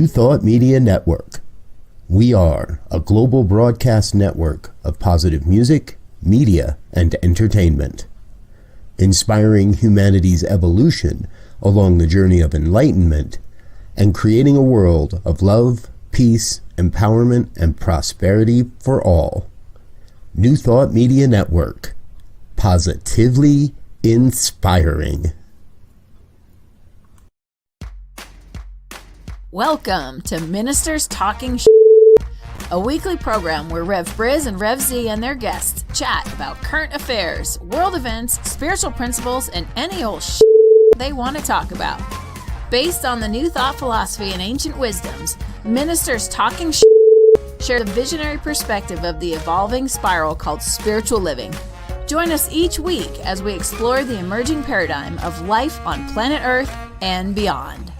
New Thought Media Network. We are a global broadcast network of positive music, media, and entertainment, inspiring humanity's evolution along the journey of enlightenment and creating a world of love, peace, empowerment, and prosperity for all. New Thought Media Network. Positively inspiring. Welcome to Ministers Talking a weekly program where Rev Briz and Rev Z and their guests chat about current affairs, world events, spiritual principles, and any old they want to talk about. Based on the New Thought philosophy and ancient wisdoms, Ministers Talking share the visionary perspective of the evolving spiral called spiritual living. Join us each week as we explore the emerging paradigm of life on planet Earth and beyond.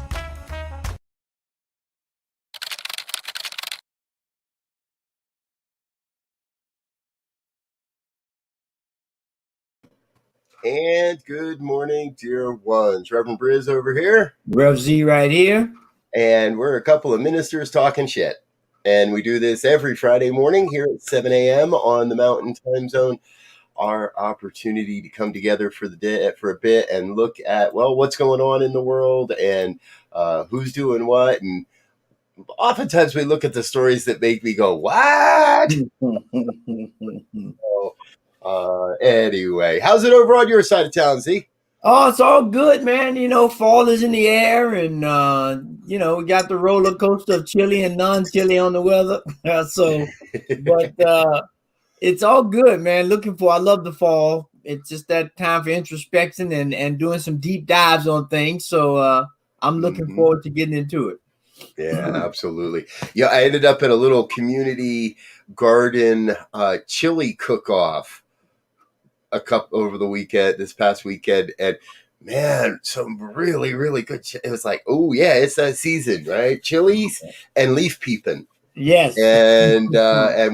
And good morning, dear ones. Reverend Briz over here. Rev Z right here. And we're a couple of ministers talking shit. And we do this every Friday morning here at 7 a.m. on the Mountain Time Zone. Our opportunity to come together for the day, for a bit and look at, well, what's going on in the world and who's doing what. And oftentimes we look at the stories that make me go, what? Anyway, how's it over on your side of town, Z? Oh, it's all good, man. You know, fall is in the air, and we got the roller coaster of chilly and non-chilly on the weather. But it's all good, man. I love the fall. It's just that time for introspection and doing some deep dives on things. So I'm looking forward to getting into it. Yeah, absolutely. Yeah, I ended up at a little community garden chili cook-off over the this past weekend, and man, some really, really good. It was like, oh yeah, it's that season, right? Chilies and leaf peeping. Yes, and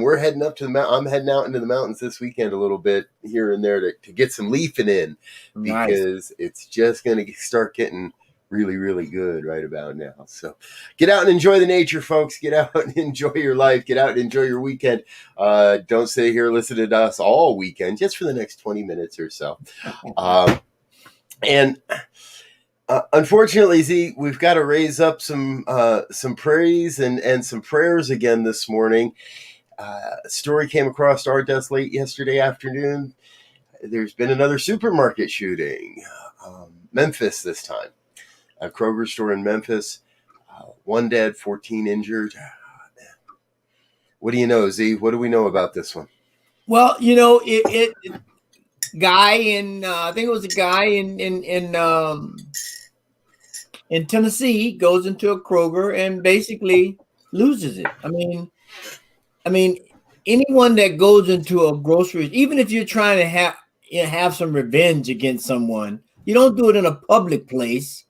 we're heading up to the mountain. I'm heading out into the mountains this weekend a little bit here and there to get some leafing in, because it's just going to start getting really, really good right about now. So get out and enjoy the nature, folks. Get out and enjoy your life. Get out and enjoy your weekend. Don't stay here listening to us all weekend, just for the next 20 minutes or so. Unfortunately, Z, we've got to raise up some praise and some prayers again this morning. A story came across our desk late yesterday afternoon. There's been another supermarket shooting, Memphis this time. A Kroger store in Memphis, 1 dead, 14 injured. What do you know, Z? What do we know about this one? Well, you know, I think it was a guy in Tennessee goes into a Kroger and basically loses it. I mean, anyone that goes into a grocery, even if you're trying to have some revenge against someone, you don't do it in a public place.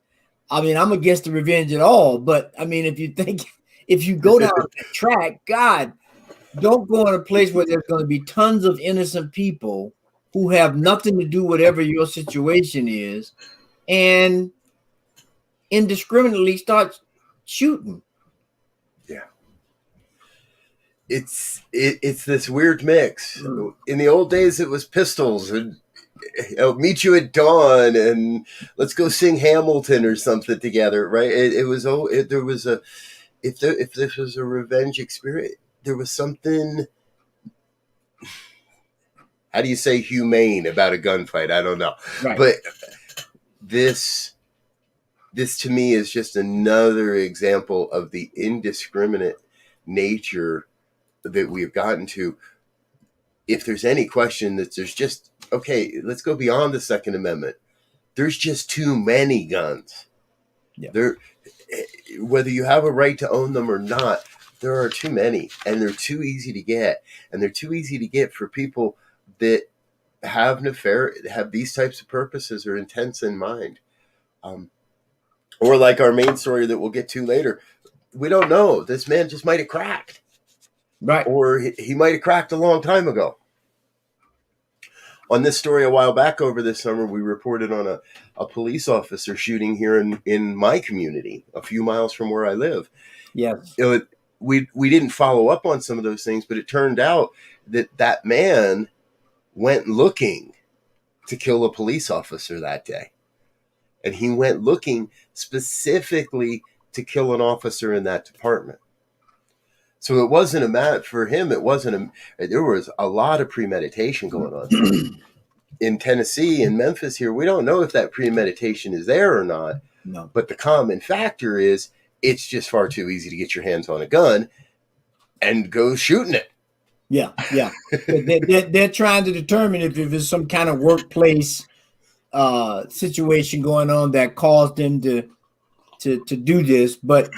I mean, I'm against the revenge at all, but I mean, if you go down the track, God, don't go in a place where there's going to be tons of innocent people who have nothing to do whatever your situation is, and indiscriminately start shooting. Yeah. It's this weird mix. In the old days, it was pistols and meet you at dawn and let's go sing Hamilton or something together, right? If this was a revenge experience, there was something, how do you say humane about a gunfight? I don't know. Right. But this to me is just another example of the indiscriminate nature that we've gotten to. If there's any question that there's just, okay, let's go beyond the Second Amendment. There's just too many guns. Yeah. Whether you have a right to own them or not, there are too many, and they're too easy to get. And they're too easy to get for people that have these types of purposes or intents in mind. Or like our main story that we'll get to later, we don't know. This man just might have cracked. Right. Or he might have cracked a long time ago. On this story a while back over this summer, we reported on a police officer shooting here in my community, a few miles from where I live. Yes. We didn't follow up on some of those things, but it turned out that man went looking to kill a police officer that day. And he went looking specifically to kill an officer in that department. So it wasn't a matter for him. There was a lot of premeditation going on. In Tennessee and Memphis here, we don't know if that premeditation is there or not. No. But the common factor is it's just far too easy to get your hands on a gun and go shooting it. Yeah. They're trying to determine if there's some kind of workplace situation going on that caused them to do this. But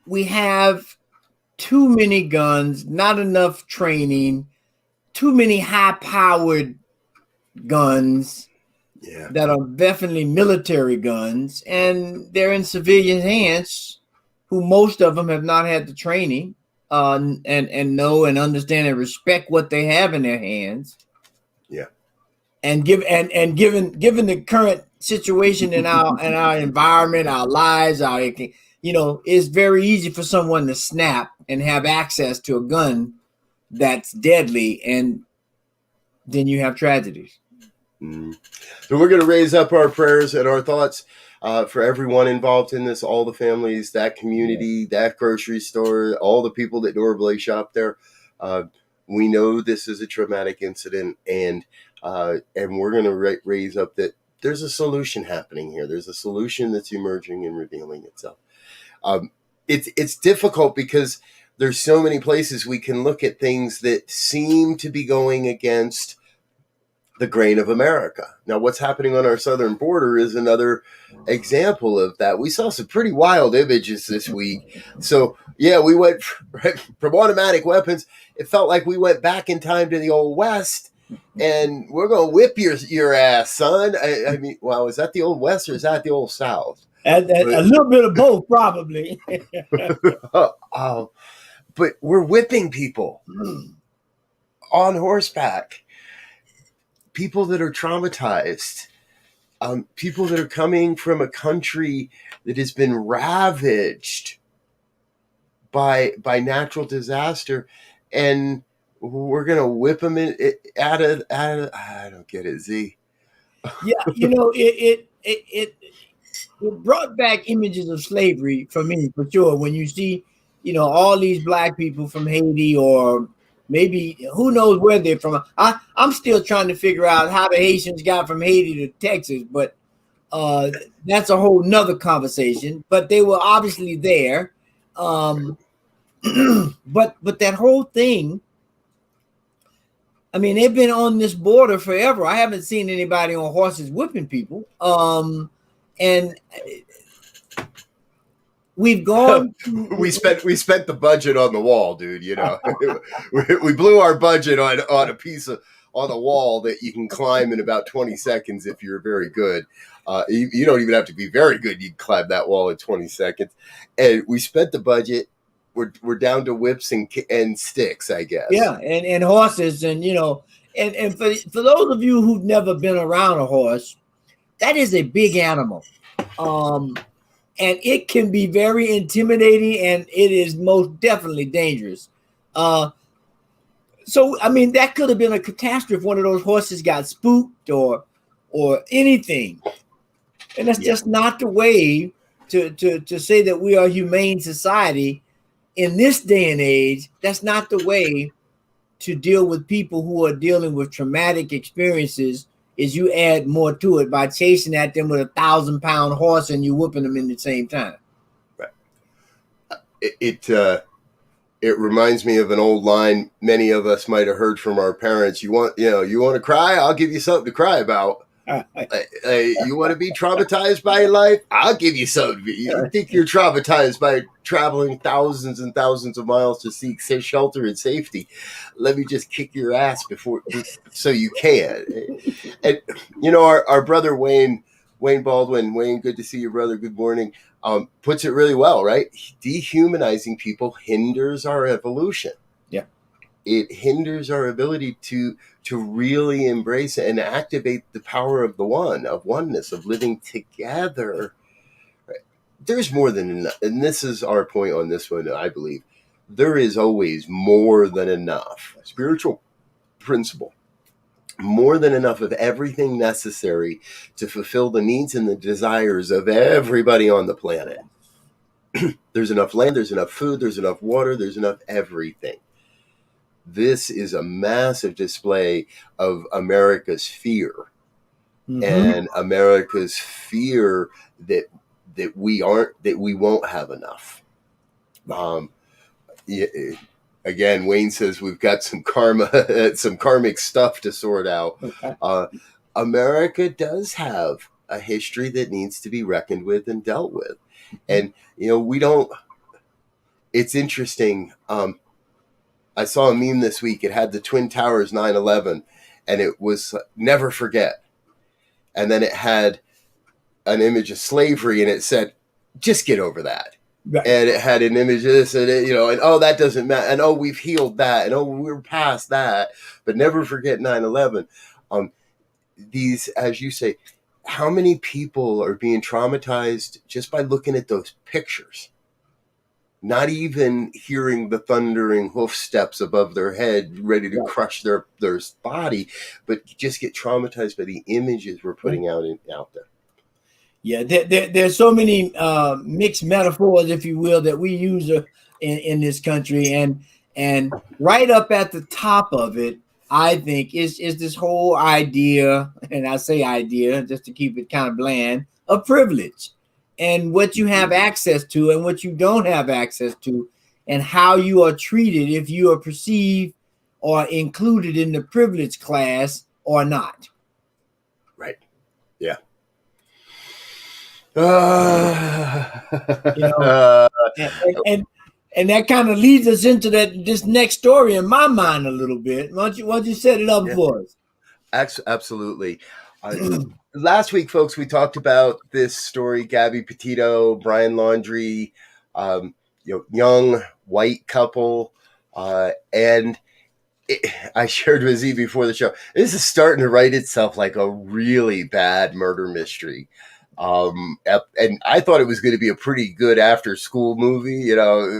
we have too many guns, not enough training, too many high-powered guns that are definitely military guns, and they're in civilian hands, who most of them have not had the training and know and understand and respect what they have in their hands. Yeah. And given the current situation in our environment, our lives, it's very easy for someone to snap and have access to a gun that's deadly, and then you have tragedies. Mm. So we're going to raise up our prayers and our thoughts for everyone involved in this, all the families, that community, that grocery store, all the people that normally shop there. We know this is a traumatic incident, and we're going to raise up that there's a solution happening here. There's a solution that's emerging and revealing itself. It's difficult because there's so many places we can look at things that seem to be going against the grain of America. Now, what's happening on our southern border is another example of that. We saw some pretty wild images this week. So, yeah, we went from automatic weapons. It felt like we went back in time to the old West, and we're going to whip your ass, son. I mean, well, is that the old West or is that the old South? A little bit of both, probably. But we're whipping people on horseback. People that are traumatized, people that are coming from a country that has been ravaged by natural disaster, and we're gonna whip them out of. I don't get it, Z. Yeah, it brought back images of slavery for me, for sure. When you see, all these black people from Haiti, or maybe who knows where they're from. I'm still trying to figure out how the Haitians got from Haiti to Texas, but that's a whole nother conversation. But they were obviously there. But that whole thing, I mean, they've been on this border forever. I haven't seen anybody on horses whipping people. And we've gone. we spent the budget on the wall, dude. We blew our budget on a piece on the wall that you can climb in about 20 seconds if you're very good. You don't even have to be very good. You can climb that wall in 20 seconds. And we spent the budget. We're down to whips and sticks, I guess. Yeah, and horses, and and for those of you who've never been around a horse, that is a big animal. And it can be very intimidating, and it is most definitely dangerous. So, I mean, that could have been a catastrophe if one of those horses got spooked or anything. And that's just not the way to say that we are a humane society in this day and age. That's not the way to deal with people who are dealing with traumatic experiences. Is you add more to it by chasing at them with a 1,000-pound horse and you whooping them in the same time. Right. It reminds me of an old line many of us might have heard from our parents. You want to cry? I'll give you something to cry about. You want to be traumatized by life? I'll give you something. You think you're traumatized by traveling thousands and thousands of miles to seek shelter and safety? Let me just kick your ass so you can. And our brother Wayne Baldwin. Wayne, good to see you, brother. Good morning. Puts it really well, right? Dehumanizing people hinders our evolution. Yeah, it hinders our ability to really embrace and activate the power of of oneness, of living together. there's more than enough. And this is our point on this one, I believe. There is always more than enough. Spiritual principle. More than enough of everything necessary to fulfill the needs and the desires of everybody on the planet. There's enough land, there's enough food, there's enough water, there's enough everything. This is a massive display of America's fear. And America's fear that we won't have enough. Again, Wayne says we've got some karmic stuff to sort out. America does have a history that needs to be reckoned with and dealt with. And, we don't, it's interesting. I saw a meme this week. It had the Twin Towers 9/11 and it was never forget. And then it had an image of slavery and it said, just get over that. Right. And it had an image of this and that doesn't matter. And we've healed that. And we're past that. But never forget 9/11. These, as you say, how many people are being traumatized just by looking at those pictures? Not even hearing the thundering hoof steps above their head, ready to crush their body, but just get traumatized by the images we're putting out there. Yeah, there's so many mixed metaphors, if you will, that we use in this country, and right up at the top of it, I think is this whole idea, and I say idea just to keep it kind of bland, of privilege. And what you have access to and what you don't have access to, and how you are treated if you are perceived or included in the privileged class or not. Right. Yeah. And that kind of leads us into this next story in my mind a little bit. Why don't you set it up for us? Absolutely. Last week, folks, we talked about this story, Gabby Petito, Brian Laundrie, young white couple. And I shared with Z before the show, this is starting to write itself like a really bad murder mystery. And I thought it was going to be a pretty good after school movie,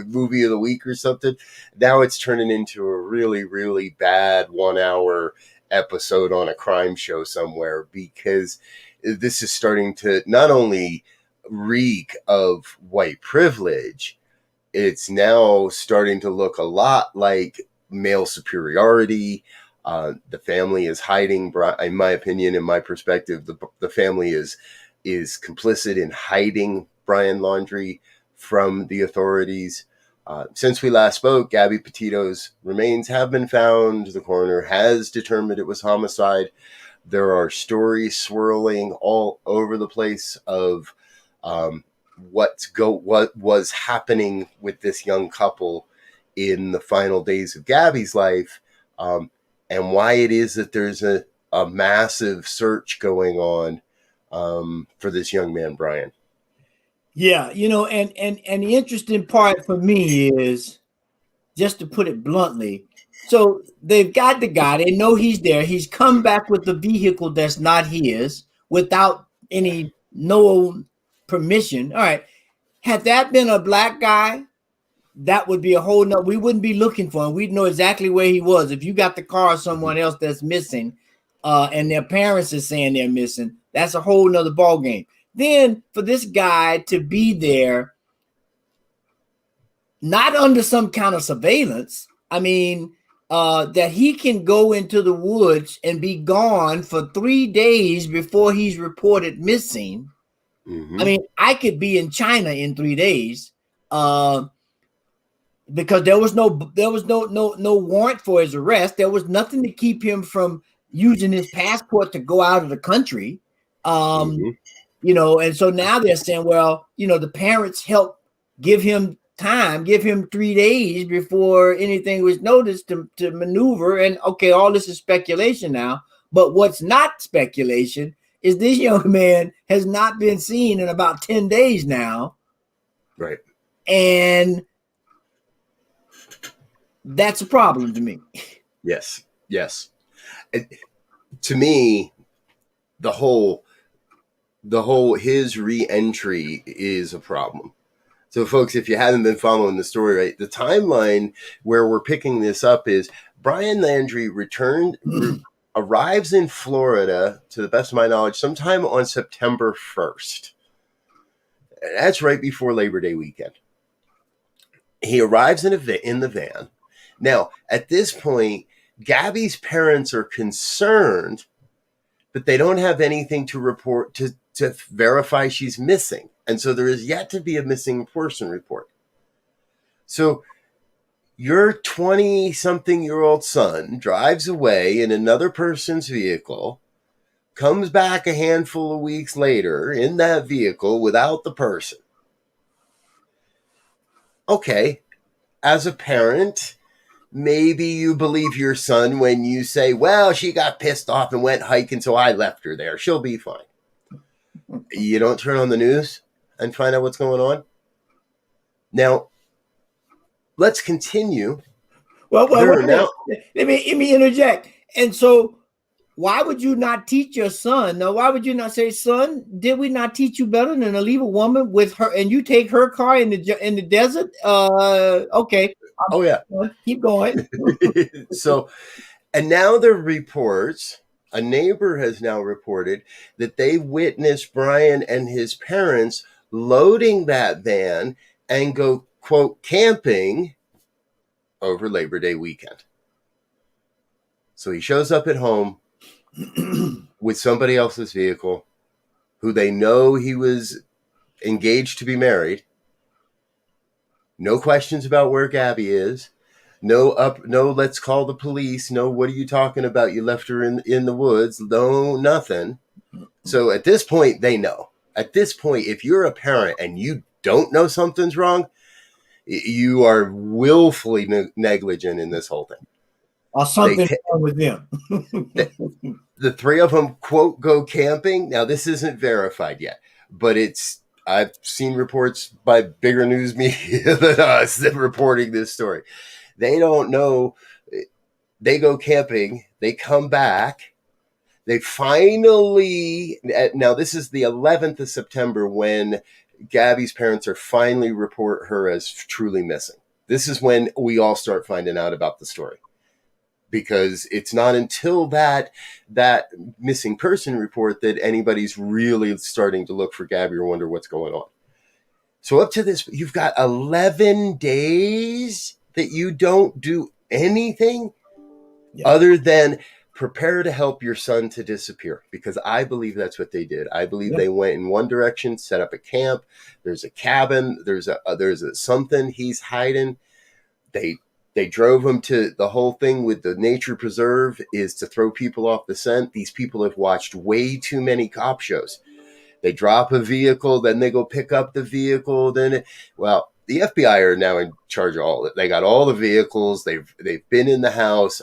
movie of the week or something. Now it's turning into a really, really bad 1 hour episode on a crime show somewhere, because this is starting to not only reek of white privilege, it's now starting to look a lot like male superiority. The family is hiding, in my opinion, in my perspective, the family is complicit in hiding Brian Laundrie from the authorities. Since we last spoke, Gabby Petito's remains have been found. The coroner has determined it was homicide. There are stories swirling all over the place of what was happening with this young couple in the final days of Gabby's life, and why it is that there's a massive search going on for this young man, Brian. Yeah, and the interesting part for me is, just to put it bluntly, so they've got the guy, they know he's there, he's come back with the vehicle that's not his without no permission. All right, had that been a black guy, that would be a whole nother, we wouldn't be looking for him. We'd know exactly where he was. If you got the car of someone else that's missing, and their parents are saying they're missing, that's a whole nother ball game. Then for this guy to be there, not under some kind of surveillance, that he can go into the woods and be gone for 3 days before he's reported missing. Mm-hmm. I could be in China in 3 days, because there was no warrant for his arrest. There was nothing to keep him from using his passport to go out of the country. And so now they're saying, well, the parents helped give him time, give him 3 days before anything was noticed to maneuver. And okay, all this is speculation now, but what's not speculation is this young man has not been seen in about 10 days now. Right. And that's a problem to me. Yes. To me, the whole his re-entry is a problem. So folks, if you haven't been following the story, right, the timeline where we're picking this up is Brian Laundrie arrives in Florida, to the best of my knowledge, sometime on September 1st. That's right before Labor Day weekend. He arrives in the van. Now, at this point, Gabby's parents are concerned, but they don't have anything to report to verify she's missing. And so there is yet to be a missing person report. So your 20-something-year-old son drives away in another person's vehicle, comes back a handful of weeks later in that vehicle without the person. Okay, as a parent, maybe you believe your son when you say, well, she got pissed off and went hiking, so I left her there. She'll be fine. You don't turn on the news and find out what's going on? Now, let's continue. Well, let me interject. And so, why would you not teach your son? Now, why would you not say, son, did we not teach you better than to leave a woman with her and you take her car in the desert? Okay. Oh, yeah. Keep going. So, and now there are reports, a neighbor has now reported that they witnessed Brian and his parents loading that van and go, quote, camping over Labor Day weekend. So he shows up at home with somebody else's vehicle who they know he was engaged to be married. No questions about where Gabby is. No, let's call the police. No, what are you talking about? You left her in the woods. No, nothing. So at this point, they know. At this point, if you're a parent and you don't know something's wrong, you are willfully negligent in this whole thing. Or something wrong with them. The three of them, quote, go camping. Now, this isn't verified yet, but I've seen reports by bigger news media than us that reporting this story. They don't know. They go camping. They come back. They finally, now this is the 11th of September when Gabby's parents are finally report her as truly missing. This is when we all start finding out about the story. Because it's not until that missing person report that anybody's really starting to look for Gabby or wonder what's going on. So up to this, you've got 11 days that you don't do anything other than prepare to help your son to disappear. Because I believe that's what they did. I believe they went in one direction, set up a camp. There's a cabin. There's a something he's hiding. They drove him to the whole thing with the nature preserve is to throw people off the scent. These people have watched way too many cop shows. They drop a vehicle, then they go pick up the vehicle. The FBI are now in charge of all it. They got all the vehicles. They've been in the house.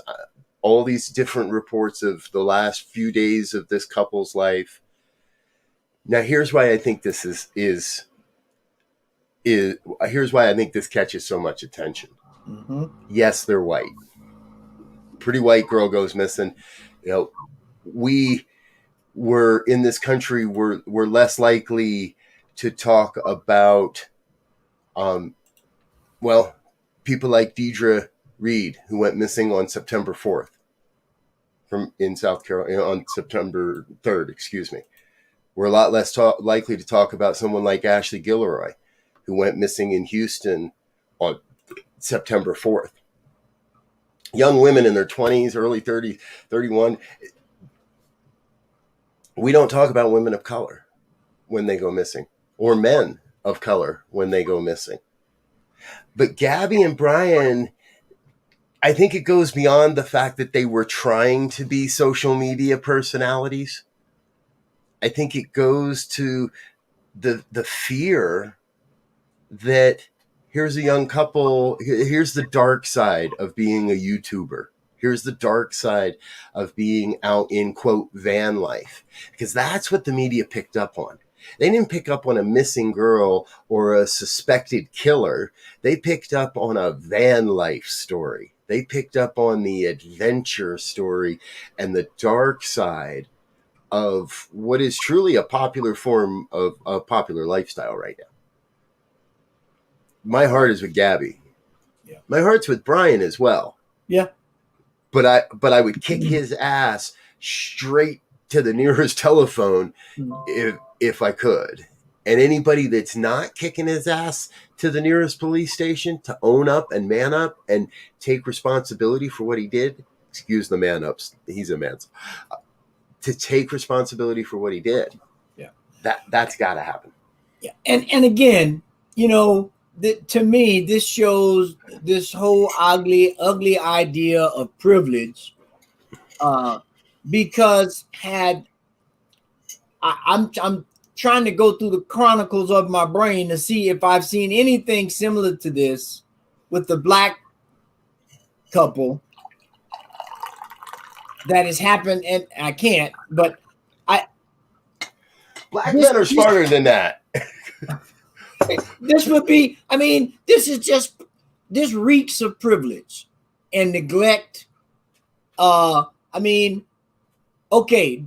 All these different reports of the last few days of this couple's life. Now, here's why I think this here's why I think this catches so much attention. Mm-hmm. Yes, they're white. Pretty white girl goes missing. We were in this country. We're less likely to talk about, people like Deidre Reed, who went missing on September 4th in South Carolina on September 3rd. Excuse me. We're a lot less likely to talk about someone like Ashley Gilroy, who went missing in Houston on September 4th. Young women in their 20s, early 30s, 31. We don't talk about women of color when they go missing, or men of color when they go missing. But Gabby and Brian, I think it goes beyond the fact that they were trying to be social media personalities. I think it goes to the fear that here's a young couple. Here's the dark side of being a YouTuber. Here's the dark side of being out in, quote, van life. Because that's what the media picked up on. They didn't pick up on a missing girl or a suspected killer. They picked up on a van life story. They picked up on the adventure story and the dark side of what is truly a popular form of a popular lifestyle right now. My heart is with Gabby. Yeah. My heart's with Brian as well. Yeah. But I would kick his ass straight to the nearest telephone if I could. And anybody that's not kicking his ass to the nearest police station to own up and man up and take responsibility for what he did. Excuse the man ups. He's a man. To take responsibility for what he did. Yeah. That's got to happen. Yeah. And again, to me, this shows this whole ugly idea of privilege. Because I'm trying to go through the chronicles of my brain to see if I've seen anything similar to this with the black couple that has happened, and I can't, but black men are smarter than that. This reeks of privilege and neglect. Okay,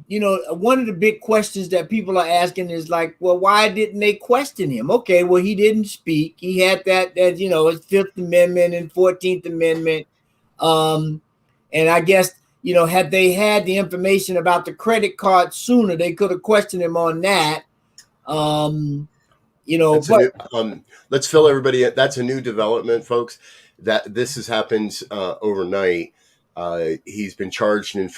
one of the big questions that people are asking is like, well, why didn't they question him? Okay, well, he didn't speak. He had that his Fifth Amendment and 14th Amendment. And I guess, had they had the information about the credit card sooner, they could have questioned him on that. Let's fill everybody in. That's a new development, folks. That this has happened overnight. He's been charged in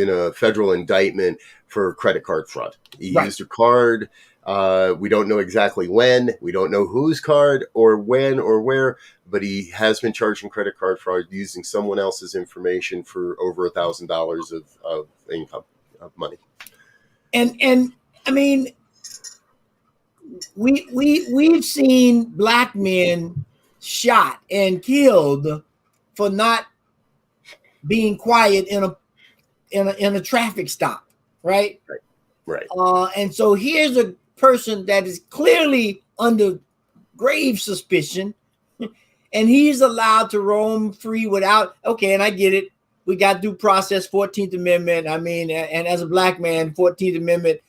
a federal indictment for credit card fraud. He used a card. We don't know exactly when. We don't know whose card or when or where, but he has been charged in credit card fraud using someone else's information for over $1,000 of income, of money. And I mean, we've seen black men shot and killed for not being quiet in a traffic stop, right? Right. And so here's a person that is clearly under grave suspicion, and he's allowed to roam free without. Okay, and I get it. We got due process, 14th Amendment. I mean, and as a black man, 14th Amendment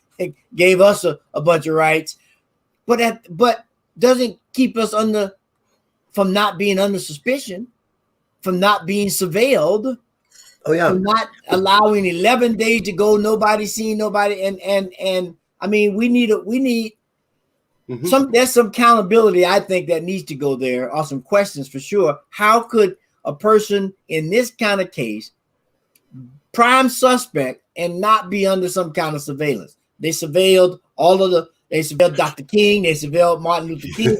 gave us a bunch of rights, but doesn't keep us from not being under suspicion, from not being surveilled. Oh yeah. From not allowing 11 days to go, nobody seen nobody, and I mean, we need there's some accountability, I think, that needs to go there, or some questions for sure. How could a person in this kind of case, prime suspect, and not be under some kind of surveillance? They surveilled they surveilled Dr. King, they surveilled Martin Luther King,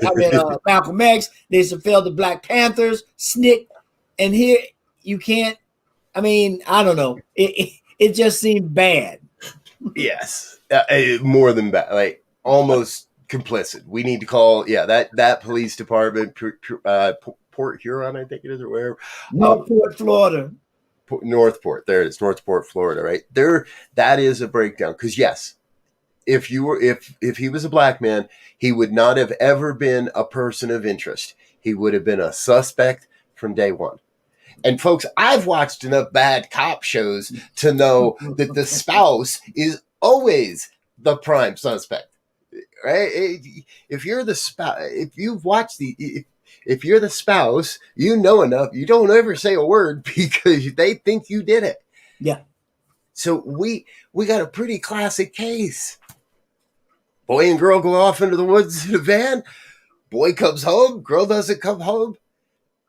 Malcolm X, they surveilled the Black Panthers, SNCC, and here you can't. I mean, I don't know. It just seemed bad. Yes, more than bad. Like almost complicit. We need to call that police department, Port Huron, I think it is, or wherever. Northport, Florida. Northport. There it is, Northport, Florida. Right there. That is a breakdown. Because yes, if he was a black man, he would not have ever been a person of interest. He would have been a suspect from day one. And folks, I've watched enough bad cop shows to know that the spouse is always the prime suspect, right? If you're the spouse, if you're the spouse, you know enough. You don't ever say a word because they think you did it. Yeah. So we got a pretty classic case. Boy and girl go off into the woods in a van. Boy comes home. Girl doesn't come home.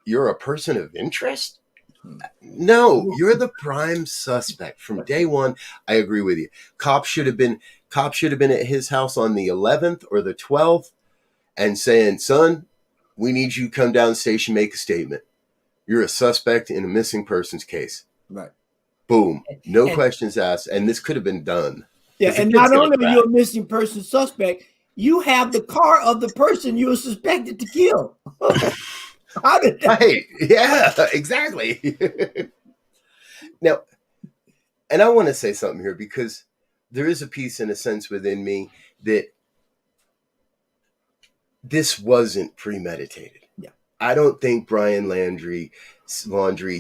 You're a person of interest? No, you're the prime suspect from day one. I agree with you. Cops should have been at his house on the 11th or the 12th and saying, son, we need you to come down station, make a statement. You're a suspect in a missing persons case. Right. Boom. No questions asked. And this could have been done. Yeah. And not only are you a missing person suspect, you have the car of the person you were suspected to kill. How did that? Right. Yeah, exactly. Now, and I want to say something here because there is a piece in a sense within me that this wasn't premeditated. Yeah. I don't think Brian Laundrie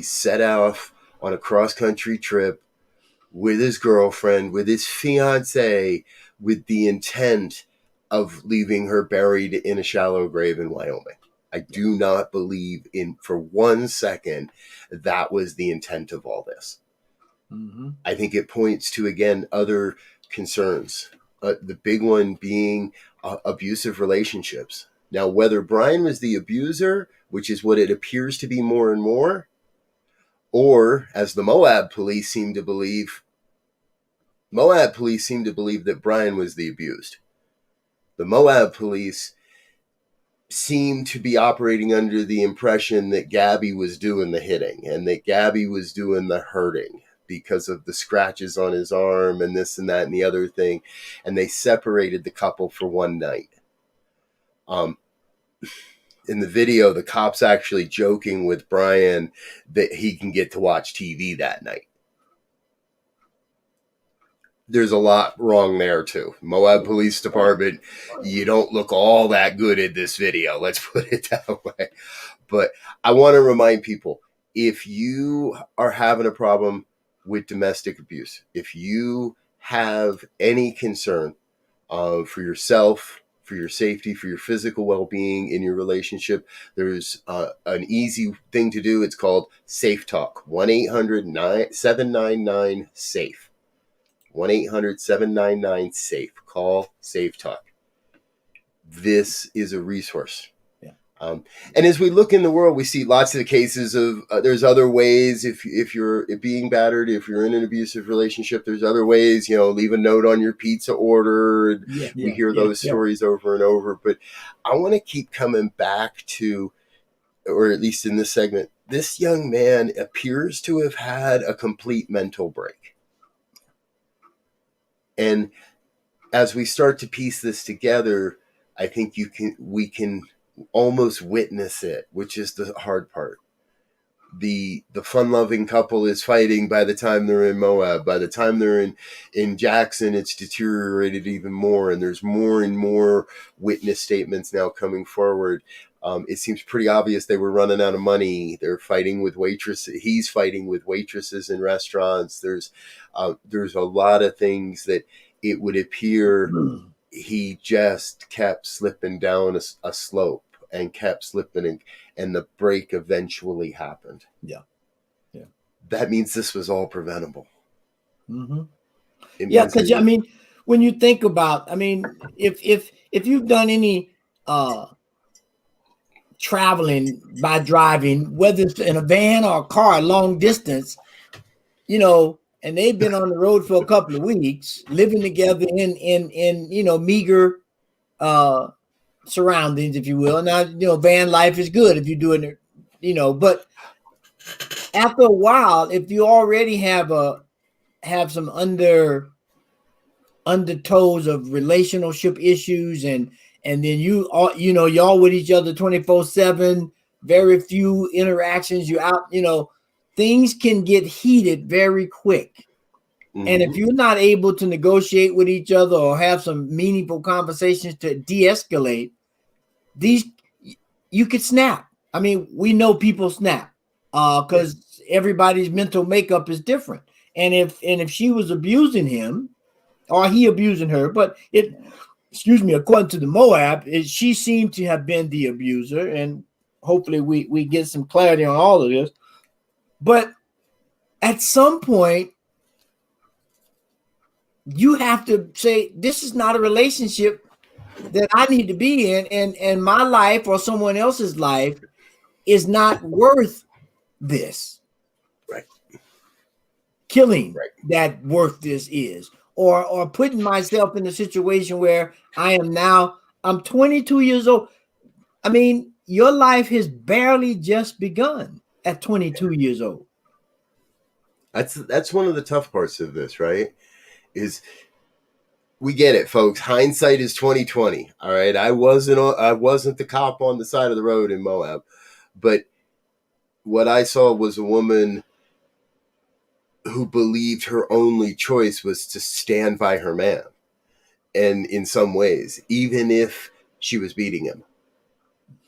set off on a cross-country trip with his girlfriend, with his fiance, with the intent of leaving her buried in a shallow grave in Wyoming. I do not believe for 1 second that was the intent of all this. Mm-hmm. I think it points to, again, other concerns. The big one being abusive relationships. Now, whether Brian was the abuser, which is what it appears to be more and more, or as the Moab police seem to believe that Brian was the abused. The Moab police seem to be operating under the impression that Gabby was doing the hitting and that Gabby was doing the hurting because of the scratches on his arm and this and that and the other thing. And they separated the couple for one night. In the video, the cop's actually joking with Brian that he can get to watch TV that night. There's a lot wrong there too. Moab Police Department, you don't look all that good in this video. Let's put it that way. But I want to remind people, if you are having a problem with domestic abuse, if you have any concern for yourself, for your safety, for your physical well-being in your relationship, there's an easy thing to do. It's called Safe Talk. 1-800-799-SAFE. 1-800-799-SAFE. Call Safe Talk. This is a resource. Yeah. And as we look in the world, we see lots of cases of there's other ways. If you're being battered, if you're in an abusive relationship, there's other ways. Leave a note on your pizza order. We hear those stories over and over. But I want to keep coming back to, or at least in this segment, this young man appears to have had a complete mental break. And as we start to piece this together, I think we can almost witness it, which is the hard part. The fun-loving couple is fighting by the time they're in Moab. By the time they're in Jackson, it's deteriorated even more, and there's more and more witness statements now coming forward. It seems pretty obvious they were running out of money. They're fighting with waitresses. He's fighting with waitresses in restaurants. There's a lot of things that it would appear he just kept slipping down a slope and kept slipping, and the break eventually happened. Yeah. That means this was all preventable. Mm-hmm. Yeah, because when you think about, if you've done any traveling by driving, whether it's in a van or a car, long distance, and they've been on the road for a couple of weeks, living together in meager surroundings, if you will. Now, van life is good if you're doing it, but after a while, if you already have some undertows of relationship issues and then y'all with each other 24/7, very few interactions, you're out, things can get heated very quick. Mm-hmm. And if you're not able to negotiate with each other or have some meaningful conversations to de-escalate, you could snap. We know people snap because everybody's mental makeup is different. And if she was abusing him or he abusing her, but according to the Moab, she seemed to have been the abuser, and hopefully we get some clarity on all of this. But at some point, you have to say, this is not a relationship that I need to be in, and my life or someone else's life is not worth this. Right. Killing that worth this is. Or putting myself in a situation where I'm 22 years old. Your life has barely just begun at 22 years old. That's one of the tough parts of this, right? Is we get it, folks. Hindsight is 20/20. All right. I wasn't the cop on the side of the road in Moab, but what I saw was a woman who believed her only choice was to stand by her man. And in some ways, even if she was beating him,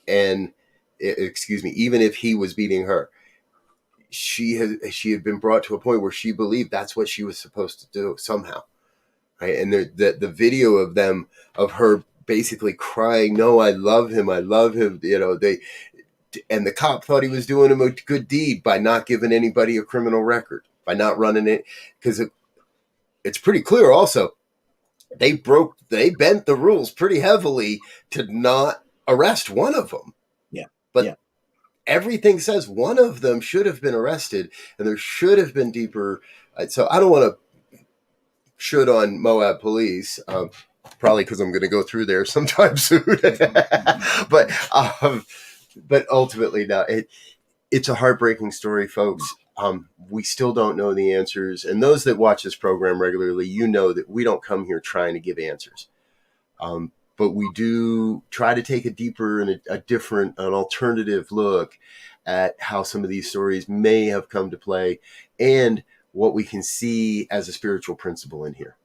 even if he was beating her, she had been brought to a point where she believed that's what she was supposed to do somehow, right? And the video of her basically crying, "No, I love him, you know, and the cop thought he was doing him a good deed by not giving anybody a criminal record, by not running it, because it's pretty clear also they bent the rules pretty heavily to not arrest one of them. But everything says one of them should have been arrested, and there should have been deeper. So I don't want to shoot on Moab police, probably because I'm going to go through there sometime soon. but ultimately, now it's a heartbreaking story, folks. We still don't know the answers, and those that watch this program regularly, you know that we don't come here trying to give answers. But we do try to take a deeper and a different, an alternative look at how some of these stories may have come to play and what we can see as a spiritual principle in here.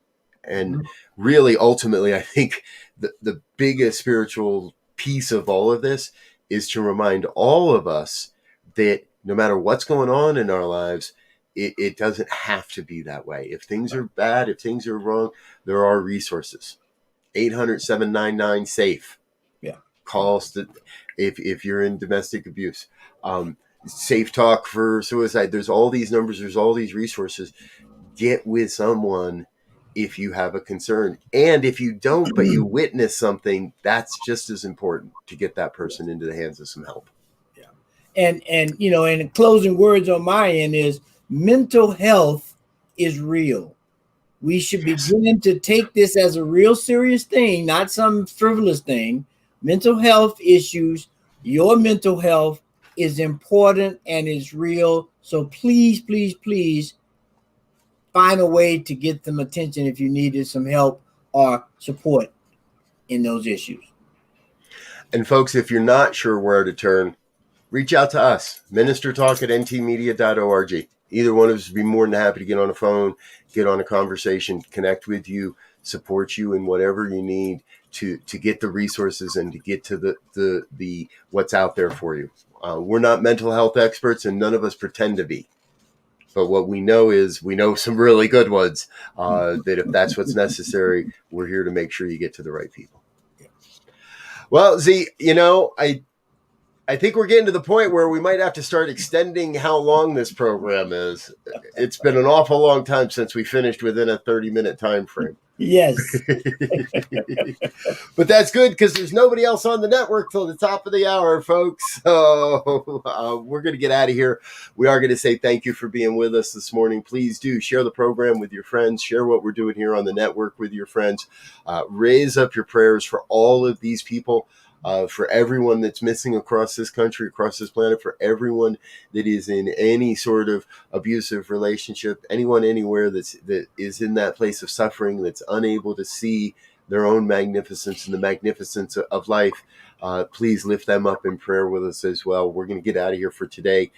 And really, ultimately, I think the biggest spiritual piece of all of this is to remind all of us that no matter what's going on in our lives, it doesn't have to be that way. If things are bad, if things are wrong, there are resources. 800-799-SAFE. Yeah. Call us if you're in domestic abuse. Safe Talk for suicide. There's all these numbers. There's all these resources. Get with someone if you have a concern. And if you don't, but you witness something, that's just as important to get that person into the hands of some help. Yeah. And you know, and closing words on my end is mental health is real. We should be beginning to take this as a real serious thing, not some frivolous thing. Mental health issues, your mental health is important and is real. So please, please, please find a way to get them attention if you needed some help or support in those issues. And folks, if you're not sure where to turn, reach out to us, ministertalk@ntmedia.org. Either one of us would be more than happy to get on the phone, get on a conversation, connect with you, support you in whatever you need to get the resources and to get to the what's out there for you. We're not mental health experts, and none of us pretend to be. But what we know is we know some really good ones, that if that's what's necessary, we're here to make sure you get to the right people. Well, Z, you know, I think we're getting to the point where we might have to start extending how long this program is. It's been an awful long time since we finished within a 30-minute time frame. Yes. But that's good because there's nobody else on the network till the top of the hour, folks. So we're going to get out of here. We are going to say thank you for being with us this morning. Please do share the program with your friends. Share what we're doing here on the network with your friends. Raise up your prayers for all of these people. For everyone that's missing across this country, across this planet, for everyone that is in any sort of abusive relationship, anyone anywhere that is in that place of suffering, that's unable to see their own magnificence and the magnificence of life, please lift them up in prayer with us as well. We're going to get out of here for today.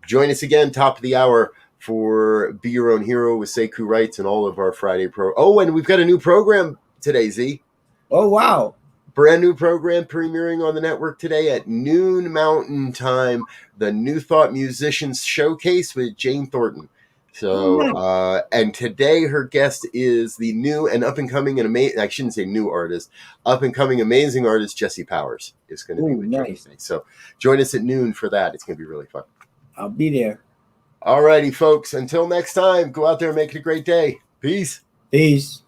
Join us again, top of the hour, for Be Your Own Hero with Sekou Wrights and all of our Friday Oh, and we've got a new program today, Z. Oh, wow. Brand new program premiering on the network today at noon Mountain Time, the New Thought Musicians Showcase with Jane Thornton. So, and today her guest is the new and up-and-coming and amazing, I shouldn't say new artist, up-and-coming amazing artist, Jesse Powers is going to be with us today. So join us at noon for that. It's going to be really fun. I'll be there. All righty, folks. Until next time, go out there and make it a great day. Peace. Peace.